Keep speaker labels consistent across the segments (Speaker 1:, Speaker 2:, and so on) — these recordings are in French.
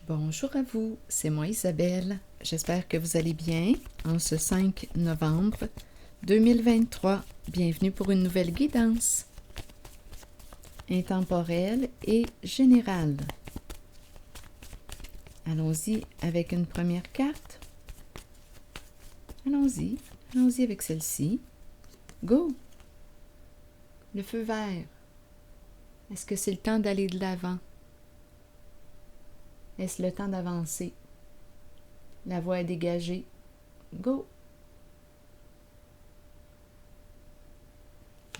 Speaker 1: Bonjour à vous, c'est moi Isabelle. J'espère que vous allez bien en ce 5 novembre 2023. Bienvenue pour une nouvelle guidance intemporelle et générale. Allons-y avec une première carte. Allons-y avec celle-ci. Go! Le feu vert. Est-ce que c'est le temps d'aller de l'avant? Est-ce le temps d'avancer? La voie est dégagée. Go!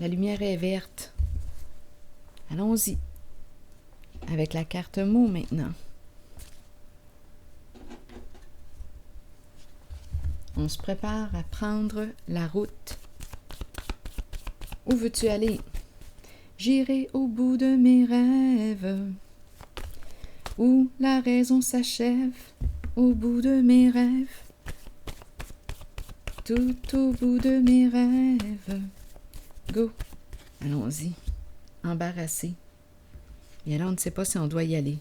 Speaker 1: La lumière est verte. Allons-y. Avec la carte mot maintenant. On se prépare à prendre la route. Où veux-tu aller? J'irai au bout de mes rêves. Où la raison s'achève, au bout de mes rêves, tout au bout de mes rêves. Go! Allons-y. Embarrassé. Et là, on ne sait pas si on doit y aller.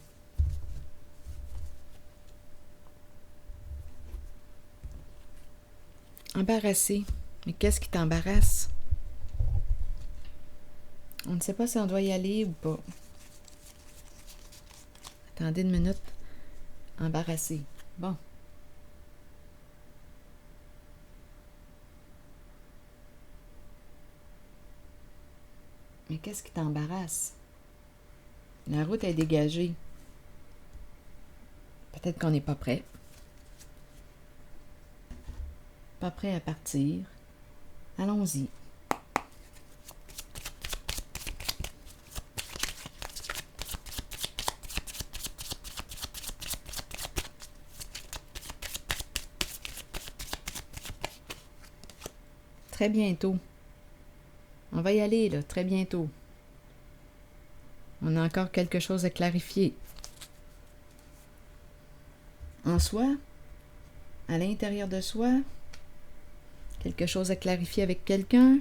Speaker 1: Embarrassé. Mais qu'est-ce qui t'embarrasse? On ne sait pas si on doit y aller ou pas. Attendez une minute. Embarrassé. Bon. Mais qu'est-ce qui t'embarrasse? La route est dégagée. Peut-être qu'on n'est pas prêt. Pas prêt à partir. Allons-y. Très bientôt. On va y aller, là, très bientôt. On a encore quelque chose à clarifier. En soi, à l'intérieur de soi, quelque chose à clarifier avec quelqu'un.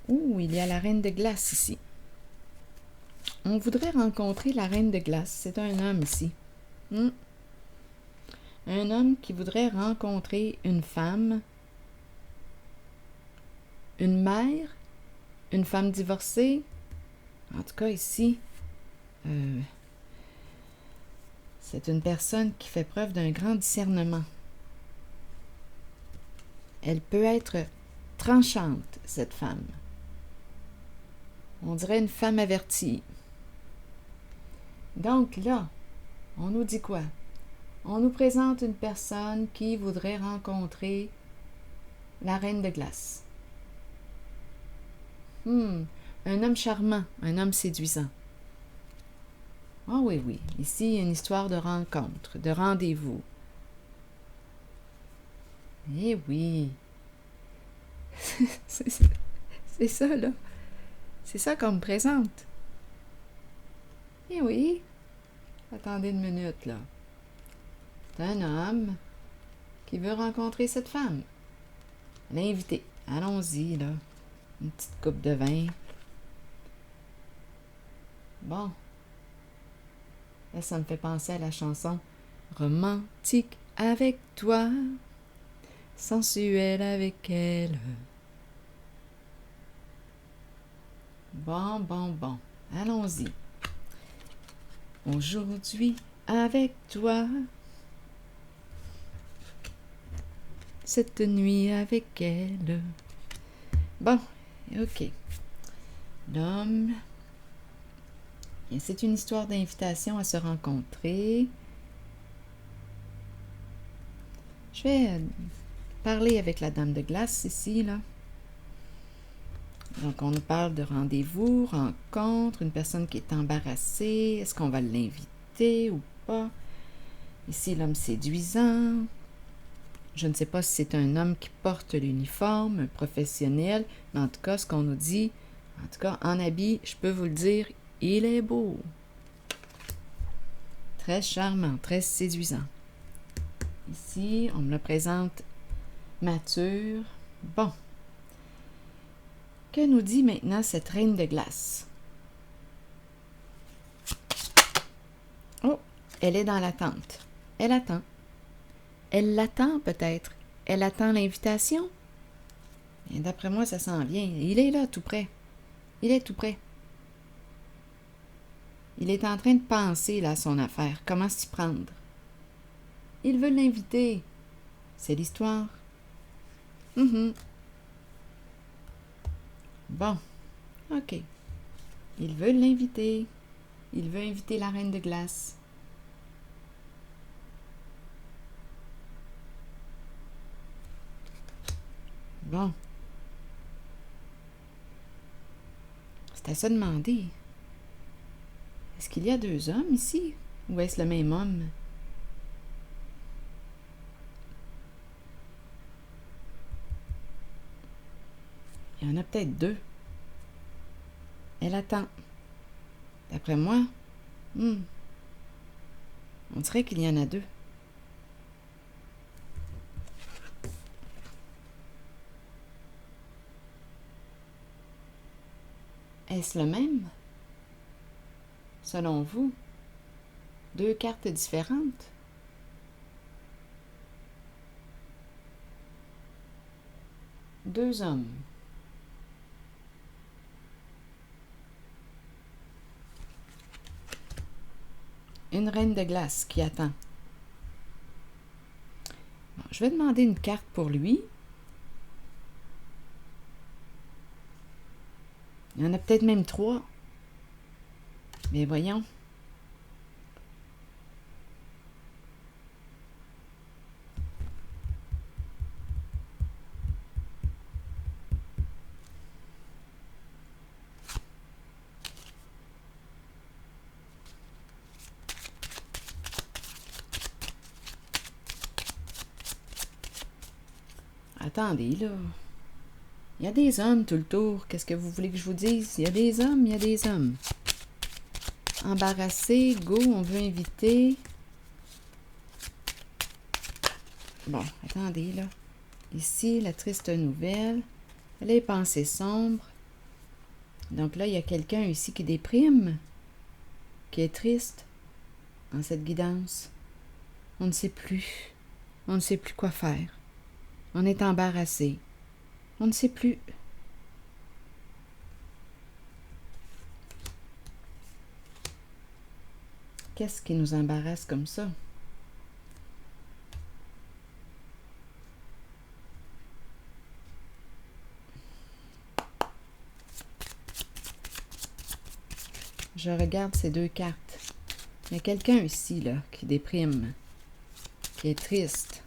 Speaker 1: Ouh, il y a la reine de glace ici. On voudrait rencontrer la reine de glace. C'est un homme ici. Un homme qui voudrait rencontrer une femme, une mère, une femme divorcée. En tout cas, ici, c'est une personne qui fait preuve d'un grand discernement. Elle peut être tranchante, cette femme. On dirait une femme avertie. Donc là, on nous dit quoi? On nous présente une personne qui voudrait rencontrer la reine de glace. Un homme charmant, un homme séduisant. Ah oui, oui, ici, il y a une histoire de rencontre, de rendez-vous. Eh oui, c'est ça, là. C'est ça qu'on me présente. Eh oui, attendez une minute, là. C'est un homme qui veut rencontrer cette femme. L'inviter. Allons-y, là. Une petite coupe de vin. Bon. Là, ça me fait penser à la chanson « Romantique avec toi, sensuel avec elle ». Bon. Allons-y. Aujourd'hui, avec toi, cette nuit avec elle. Bon, ok. L'homme. C'est une histoire d'invitation à se rencontrer. Je vais parler avec la dame de glace ici, là. Donc, on nous parle de rendez-vous, rencontre, une personne qui est embarrassée. Est-ce qu'on va l'inviter ou pas? Ici, l'homme séduisant. Je ne sais pas si c'est un homme qui porte l'uniforme, un professionnel, mais en tout cas, ce qu'on nous dit, en tout cas, en habit, je peux vous le dire, il est beau. Très charmant, très séduisant. Ici, on me le présente mature. Bon. Que nous dit maintenant cette reine de glace? Oh, elle est dans l'attente. Elle attend. Elle l'attend peut-être. Elle attend l'invitation. Et d'après moi, ça s'en vient. Il est là, tout près. Il est tout près. Il est en train de penser là, à son affaire. Comment s'y prendre? Il veut l'inviter. C'est l'histoire. Bon. OK. Il veut l'inviter. Il veut inviter la reine de glace. Bon. C'est à se demander. Est-ce qu'il y a deux hommes ici? Ou est-ce le même homme? Il y en a peut-être deux. Elle attend. D'après moi, on dirait qu'il y en a deux. Est-ce le même? Selon vous, deux cartes différentes? Deux hommes. Une reine de glace qui attend. Bon, je vais demander une carte pour lui. Il y en a peut-être même trois. Mais voyons. Attendez, là. Il y a des hommes tout le tour. Qu'est-ce que vous voulez que je vous dise? Il y a des hommes, il y a des hommes. Embarrassé, go, on veut inviter. Bon, attendez, là. Ici, la triste nouvelle. Les pensées sombres. Donc là, il y a quelqu'un ici qui déprime, qui est triste en cette guidance. On ne sait plus. On ne sait plus quoi faire. On est embarrassé. On ne sait plus. Qu'est-ce qui nous embarrasse comme ça? Je regarde ces deux cartes. Il y a quelqu'un ici, là, qui déprime, qui est triste.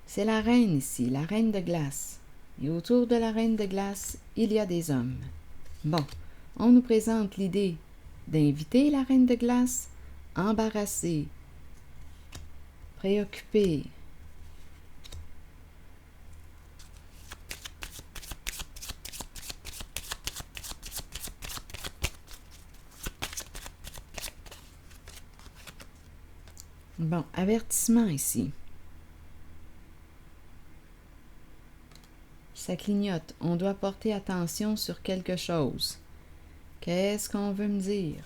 Speaker 1: C'est la reine ici, la reine de glace. Et autour de la reine de glace, il y a des hommes. Bon, on nous présente l'idée d'inviter la reine de glace, embarrassée, préoccupée. Bon, avertissement ici. Ça clignote. On doit porter attention sur quelque chose. Qu'est-ce qu'on veut me dire?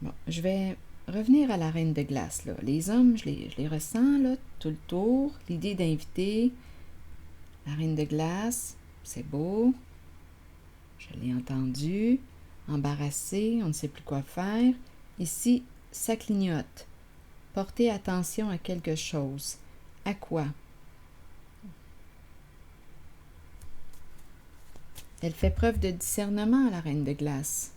Speaker 1: Bon, je vais revenir à la reine de glace, là. Les hommes, je les ressens, là, tout le tour. L'idée d'inviter la reine de glace, c'est beau. Je l'ai entendu. Embarrassé, on ne sait plus quoi faire. Ici, ça clignote. Porter attention à quelque chose. À quoi? Elle fait preuve de discernement, la reine de glace.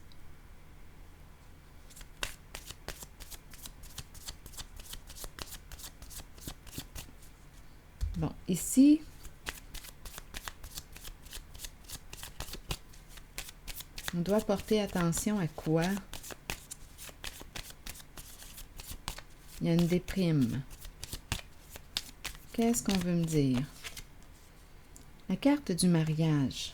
Speaker 1: Bon, ici, on doit porter attention à quoi? Il y a une déprime. Qu'est-ce qu'on veut me dire? La carte du mariage.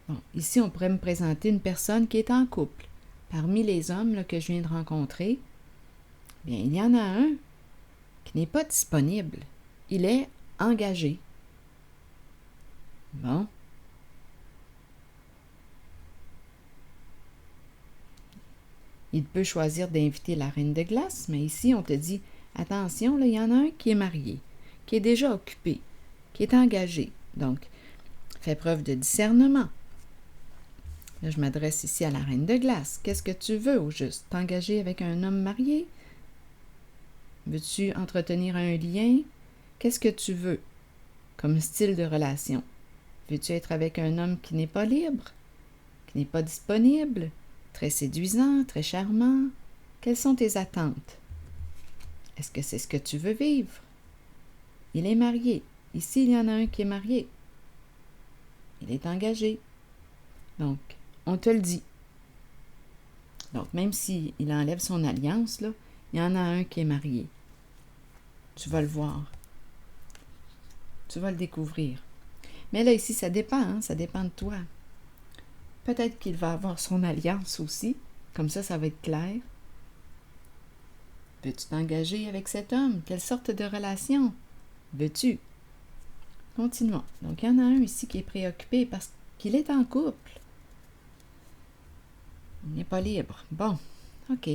Speaker 1: Bon, ici, on pourrait me présenter une personne qui est en couple. Parmi les hommes là, que je viens de rencontrer, bien, il y en a un qui n'est pas disponible. Il est engagé. Bon. Il peut choisir d'inviter la reine de glace, mais ici, on te dit, attention, là, il y en a un qui est marié, qui est déjà occupé, qui est engagé. Donc, fais preuve de discernement. Là, je m'adresse ici à la reine de glace. Qu'est-ce que tu veux au juste? T'engager avec un homme marié? Veux-tu entretenir un lien? Qu'est-ce que tu veux comme style de relation? Veux-tu être avec un homme qui n'est pas libre? Qui n'est pas disponible? Très séduisant, très charmant? Quelles sont tes attentes? Est-ce que c'est ce que tu veux vivre? Il est marié. Ici, il y en a un qui est marié. Il est engagé. Donc, on te le dit. Donc, même s'il enlève son alliance, là, il y en a un qui est marié. Tu vas le voir. Tu vas le découvrir. Mais là, ici, ça dépend, hein? Ça dépend de toi. Peut-être qu'il va avoir son alliance aussi. Comme ça va être clair. Veux-tu t'engager avec cet homme? Quelle sorte de relation veux-tu? Continuons. Donc, il y en a un ici qui est préoccupé parce qu'il est en couple. Il n'est pas libre. Bon, OK.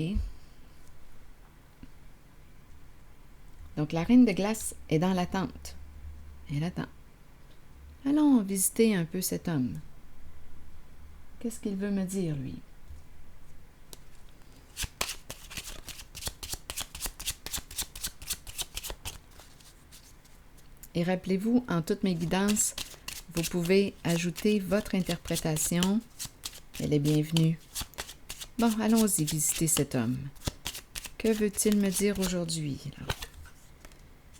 Speaker 1: Donc, la reine de glace est dans l'attente. Elle attend. Allons visiter un peu cet homme. Qu'est-ce qu'il veut me dire, lui? Et rappelez-vous, en toutes mes guidances, vous pouvez ajouter votre interprétation. Elle est bienvenue. Bon, allons-y visiter cet homme. Que veut-il me dire aujourd'hui?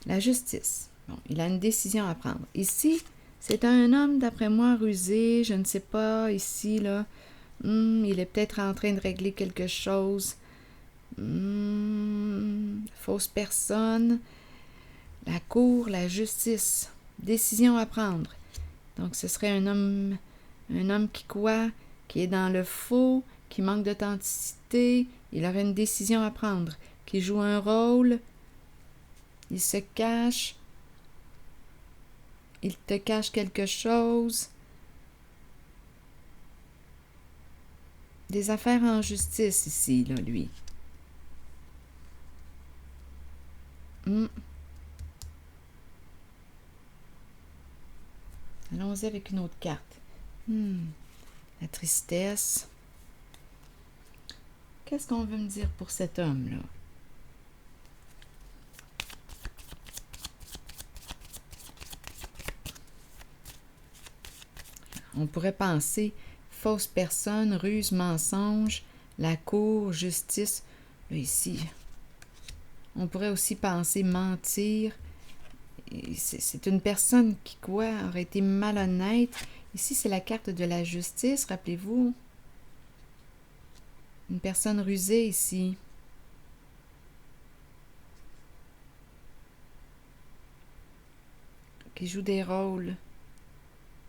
Speaker 1: La justice. Bon, il a une décision à prendre. Ici, c'est un homme, d'après moi, rusé. Je ne sais pas, ici, là. Il est peut-être en train de régler quelque chose. Fausse personne. La cour, la justice. Décision à prendre. Donc, ce serait un homme qui quoi? Qui est dans le faux, qui manque d'authenticité. Il aurait une décision à prendre. Qui joue un rôle. Il se cache. Il te cache quelque chose. Des affaires en justice ici, là, lui. Allons-y avec une autre carte. La tristesse. Qu'est-ce qu'on veut me dire pour cet homme-là? On pourrait penser fausse personne, ruse, mensonge, la cour, justice. Là, ici, on pourrait aussi penser mentir. C'est une personne qui, quoi, aurait été malhonnête. Ici, c'est la carte de la justice, rappelez-vous. Une personne rusée ici. Qui joue des rôles.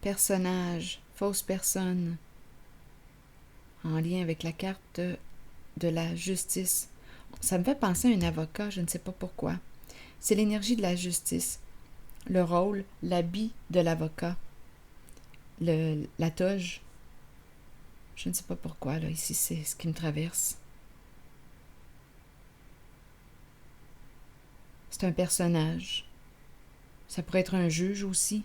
Speaker 1: Personnage, fausse personne. En lien avec la carte de la justice. Ça me fait penser à un avocat, je ne sais pas pourquoi. C'est l'énergie de la justice. Le rôle, l'habit de l'avocat. La toge. Je ne sais pas pourquoi, là, ici, c'est ce qui me traverse. C'est un personnage. Ça pourrait être un juge aussi.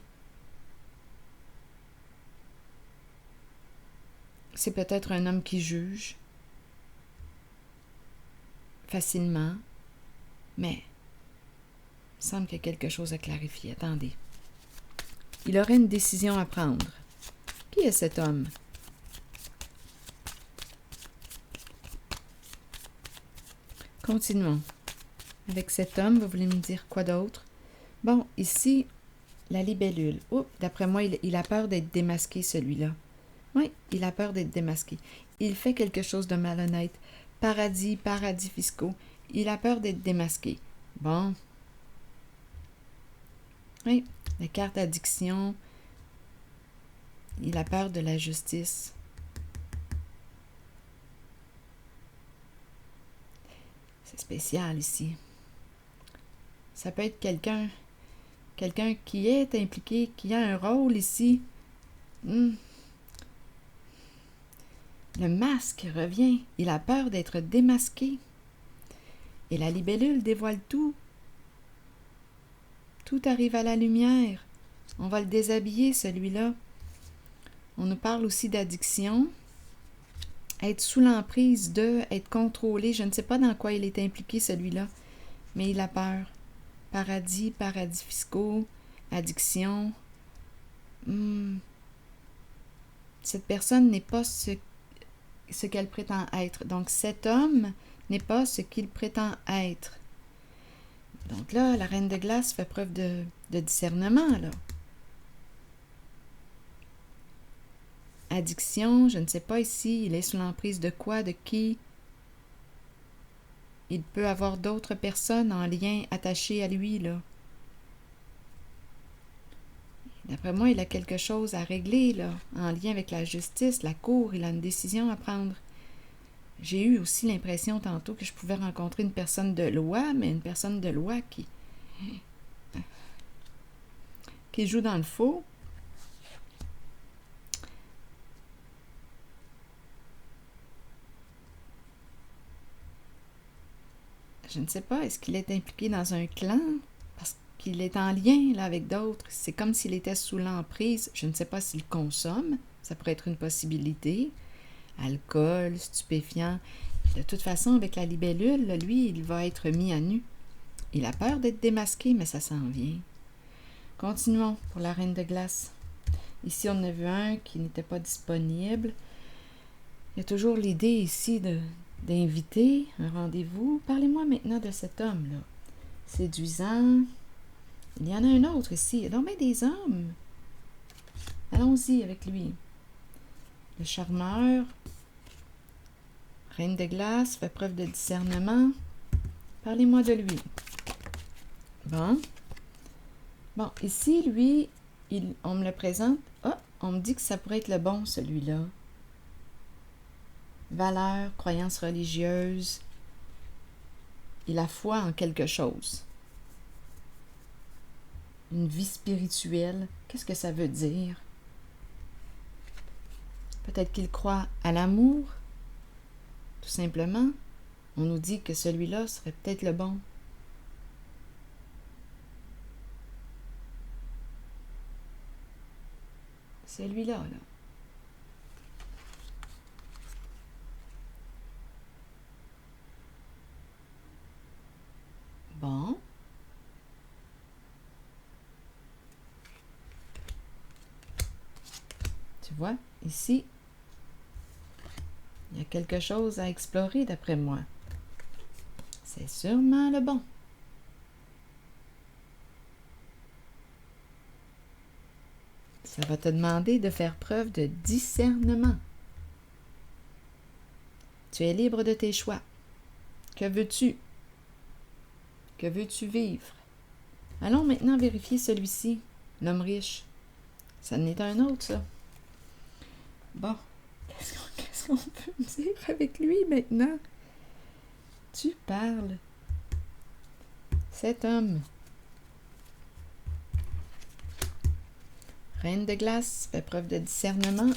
Speaker 1: C'est peut-être un homme qui juge facilement, mais il semble qu'il y a quelque chose à clarifier. Attendez. Il aurait une décision à prendre. Qui est cet homme? Continuons. Avec cet homme, vous voulez me dire quoi d'autre? Bon, ici, la libellule. Oh, d'après moi, il a peur d'être démasqué, celui-là. Oui, il a peur d'être démasqué. Il fait quelque chose de malhonnête. Paradis fiscaux. Il a peur d'être démasqué. Bon. Oui, la carte addiction. Il a peur de la justice. C'est spécial ici. Ça peut être quelqu'un qui est impliqué, qui a un rôle ici. Le masque revient. Il a peur d'être démasqué. Et la libellule dévoile tout. Tout arrive à la lumière. On va le déshabiller, celui-là. On nous parle aussi d'addiction. Être sous l'emprise de, être contrôlé. Je ne sais pas dans quoi il est impliqué, celui-là. Mais il a peur. Paradis fiscaux, addiction. Cette personne n'est pas ce qu'elle prétend être. Donc, cet homme n'est pas ce qu'il prétend être. Donc là, la reine de glace fait preuve de discernement, là. Addiction, je ne sais pas ici, il est sous l'emprise de quoi, de qui. Il peut avoir d'autres personnes en lien attachées à lui, là. D'après moi, il a quelque chose à régler, là, en lien avec la justice, la cour, il a une décision à prendre. J'ai eu aussi l'impression tantôt que je pouvais rencontrer une personne de loi, mais une personne de loi qui joue dans le faux. Je ne sais pas, est-ce qu'il est impliqué dans un clan? Parce qu'il est en lien là, avec d'autres. C'est comme s'il était sous l'emprise. Je ne sais pas s'il consomme. Ça pourrait être une possibilité. Alcool, stupéfiant. De toute façon, avec la libellule, lui, il va être mis à nu. Il a peur d'être démasqué, mais ça s'en vient. Continuons pour la reine de glace. Ici, on en a vu un qui n'était pas disponible. Il y a toujours l'idée ici d'inviter un rendez-vous. Parlez-moi maintenant de cet homme-là. Séduisant. Il y en a un autre ici. Il y a donc bien des hommes. Allons-y avec lui. Le charmeur. Reine de glace, fait preuve de discernement. Parlez-moi de lui. Bon, ici, lui, on me le présente. Ah, on me dit que ça pourrait être le bon, celui-là. Valeurs, croyances religieuses. Il a foi en quelque chose. Une vie spirituelle. Qu'est-ce que ça veut dire? Peut-être qu'il croit à l'amour. Tout simplement, on nous dit que celui-là serait peut-être le bon. Celui-là, là. Bon. Tu vois, ici, il y a quelque chose à explorer d'après moi. C'est sûrement le bon. Ça va te demander de faire preuve de discernement. Tu es libre de tes choix. Que veux-tu? Que veux-tu vivre? Allons maintenant vérifier celui-ci, l'homme riche. Ça en est un autre, ça. Bon, qu'est-ce qu'on peut me dire avec lui maintenant? Tu parles. Cet homme. Reine de glace, fait preuve de discernement.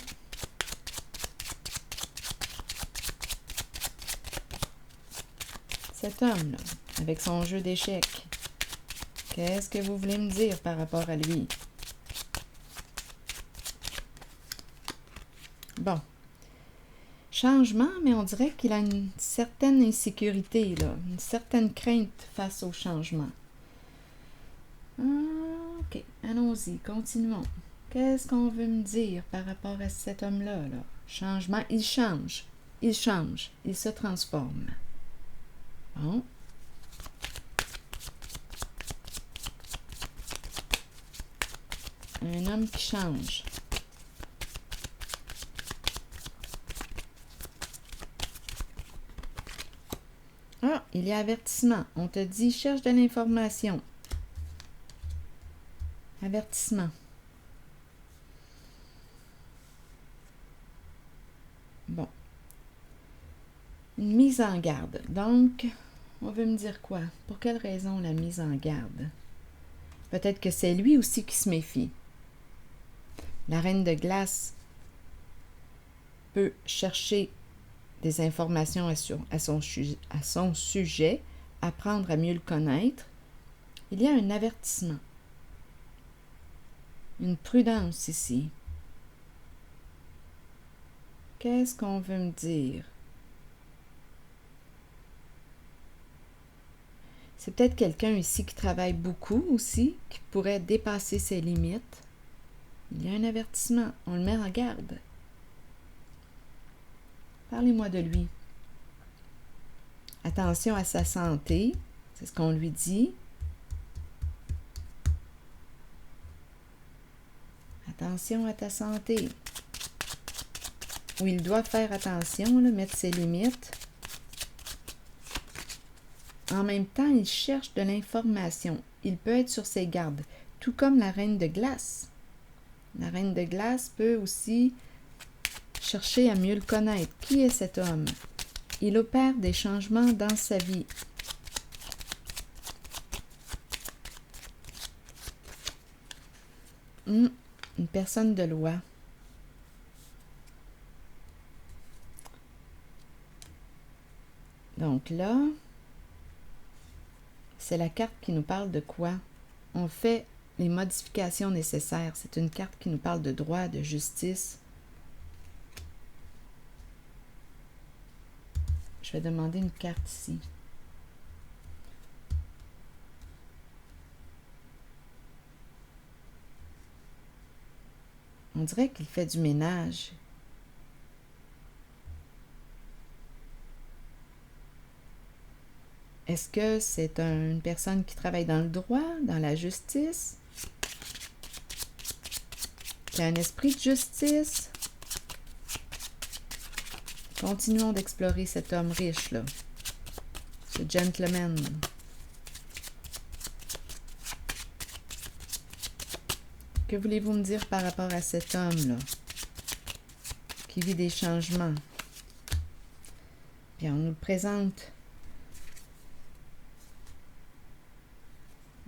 Speaker 1: Cet homme-là, avec son jeu d'échecs. Qu'est-ce que vous voulez me dire par rapport à lui? Bon. Changement, mais on dirait qu'il a une certaine insécurité, là, une certaine crainte face au changement. Ok, allons-y, continuons. Qu'est-ce qu'on veut me dire par rapport à cet homme-là, là? Changement, il change, il se transforme. Bon. Un homme qui change. Ah, il y a avertissement. On te dit, cherche de l'information. Avertissement. Une mise en garde. Donc, on veut me dire quoi? Pour quelle raison la mise en garde? Peut-être que c'est lui aussi qui se méfie. La reine de glace peut chercher des informations à son sujet, apprendre à mieux le connaître. Il y a un avertissement, une prudence ici. Qu'est-ce qu'on veut me dire? C'est peut-être quelqu'un ici qui travaille beaucoup aussi, qui pourrait dépasser ses limites. Il y a un avertissement, on le met en garde. Parlez-moi de lui. Attention à sa santé, c'est ce qu'on lui dit. Attention à ta santé. Où il doit faire attention, là, mettre ses limites. En même temps, il cherche de l'information. Il peut être sur ses gardes, tout comme la reine de glace. La reine de glace peut aussi chercher à mieux le connaître. Qui est cet homme? Il opère des changements dans sa vie. Une personne de loi. Donc là, c'est la carte qui nous parle de quoi? On fait les modifications nécessaires. C'est une carte qui nous parle de droit, de justice. Je vais demander une carte ici. On dirait qu'il fait du ménage. Est-ce que c'est une personne qui travaille dans le droit, dans la justice, qui a un esprit de justice? Continuons d'explorer cet homme riche, là, ce gentleman. Que voulez-vous me dire par rapport à cet homme-là, qui vit des changements? Bien, on nous le présente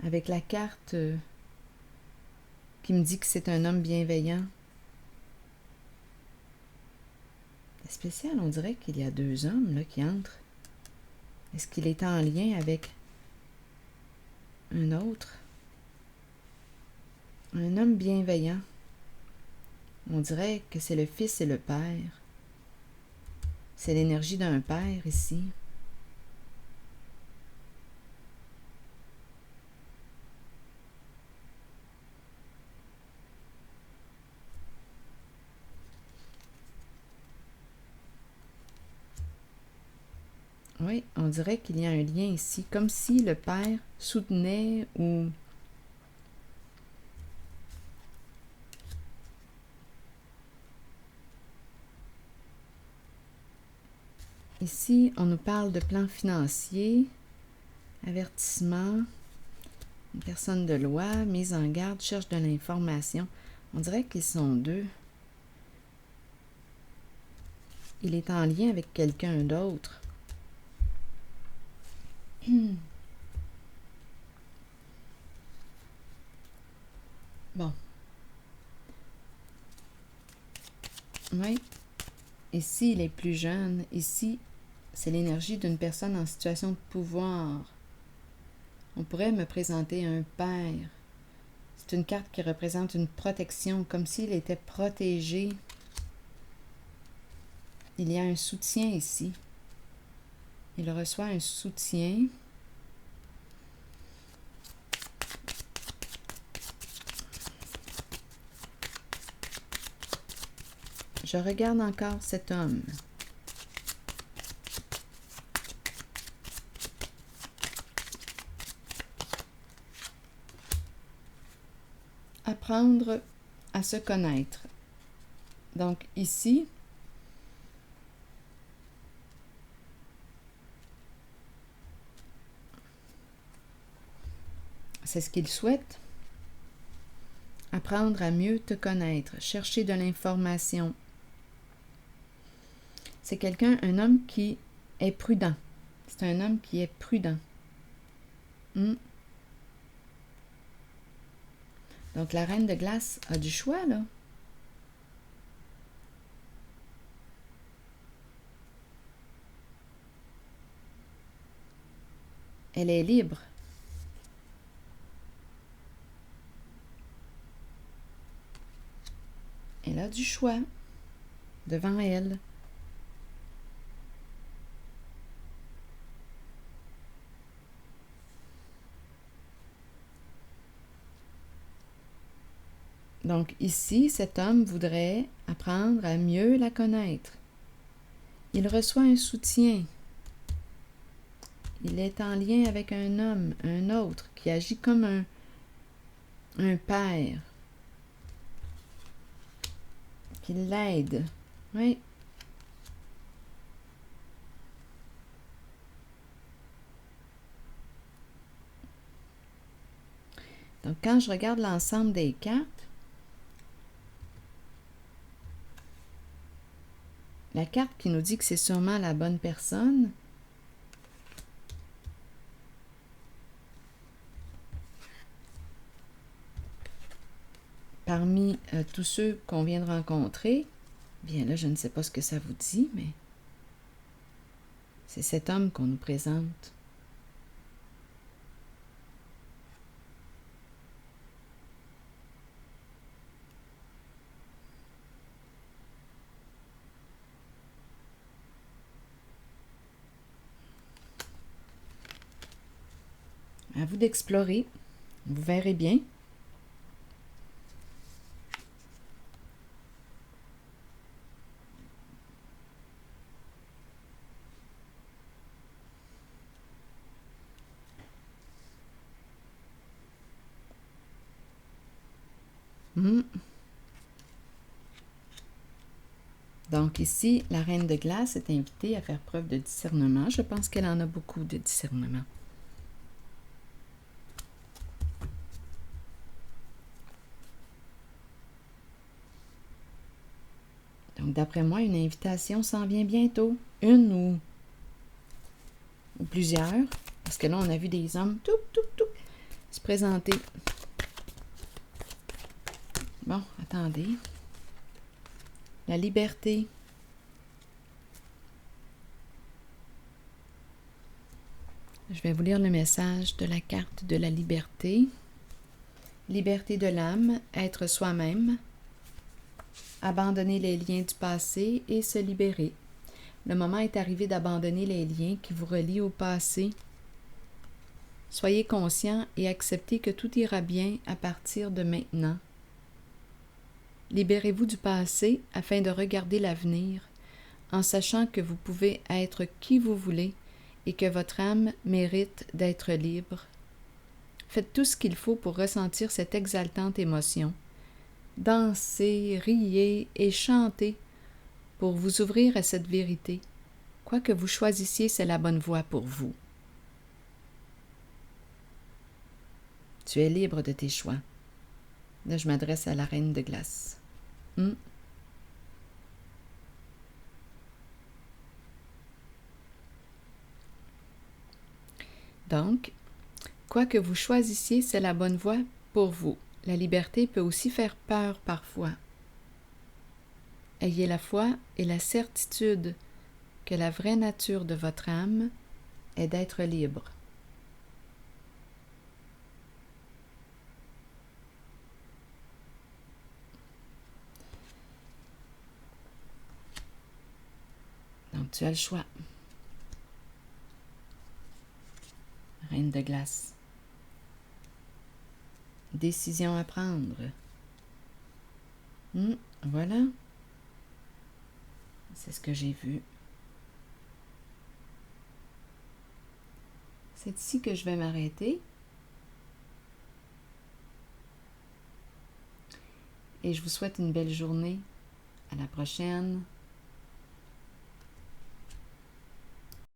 Speaker 1: avec la carte qui me dit que c'est un homme bienveillant. C'est spécial, on dirait qu'il y a deux hommes là, qui entrent. Est-ce qu'il est en lien avec un autre? Un homme bienveillant. On dirait que c'est le fils et le père. C'est l'énergie d'un père ici. Oui, on dirait qu'il y a un lien ici, comme si le père soutenait ou ici, on nous parle de plan financier, avertissement, une personne de loi, mise en garde, cherche de l'information. On dirait qu'ils sont deux. Il est en lien avec quelqu'un d'autre. Bon. Oui. Ici, il est plus jeune. Ici, c'est l'énergie d'une personne en situation de pouvoir. On pourrait me présenter un père. C'est une carte qui représente une protection, comme s'il était protégé. Il y a un soutien ici. Il reçoit un soutien. Je regarde encore cet homme. Apprendre à se connaître. Donc ici, c'est ce qu'il souhaite. Apprendre à mieux te connaître, chercher de l'information. C'est quelqu'un, un homme qui est prudent. C'est un homme qui est prudent. Donc, la reine de glace a du choix, là. Elle est libre. Elle a du choix devant elle. Donc ici, cet homme voudrait apprendre à mieux la connaître. Il reçoit un soutien. Il est en lien avec un homme, un autre, qui agit comme un père, qui l'aide. Oui. Donc, quand je regarde l'ensemble des cartes, la carte qui nous dit que c'est sûrement la bonne personne, parmi tous ceux qu'on vient de rencontrer, bien là, je ne sais pas ce que ça vous dit, mais c'est cet homme qu'on nous présente. À vous d'explorer. Vous verrez bien. Donc ici, la reine de glace est invitée à faire preuve de discernement. Je pense qu'elle en a beaucoup de discernement. Donc d'après moi, une invitation s'en vient bientôt. Une ou plusieurs. Parce que là, on a vu des hommes se présenter. Bon, attendez. La liberté. Je vais vous lire le message de la carte de la liberté. Liberté de l'âme, être soi-même, abandonner les liens du passé et se libérer. Le moment est arrivé d'abandonner les liens qui vous relient au passé. Soyez conscient et acceptez que tout ira bien à partir de maintenant. Libérez-vous du passé afin de regarder l'avenir, en sachant que vous pouvez être qui vous voulez et que votre âme mérite d'être libre. Faites tout ce qu'il faut pour ressentir cette exaltante émotion. Dansez, riez et chantez pour vous ouvrir à cette vérité. Quoi que vous choisissiez, c'est la bonne voie pour vous. Tu es libre de tes choix. Là, je m'adresse à la reine de glace. Donc, quoi que vous choisissiez, c'est la bonne voie pour vous. La liberté peut aussi faire peur parfois. Ayez la foi et la certitude que la vraie nature de votre âme est d'être libre. Donc, tu as le choix. Reine de glace. Décision à prendre. Voilà. C'est ce que j'ai vu. C'est ici que je vais m'arrêter. Et je vous souhaite une belle journée. À la prochaine.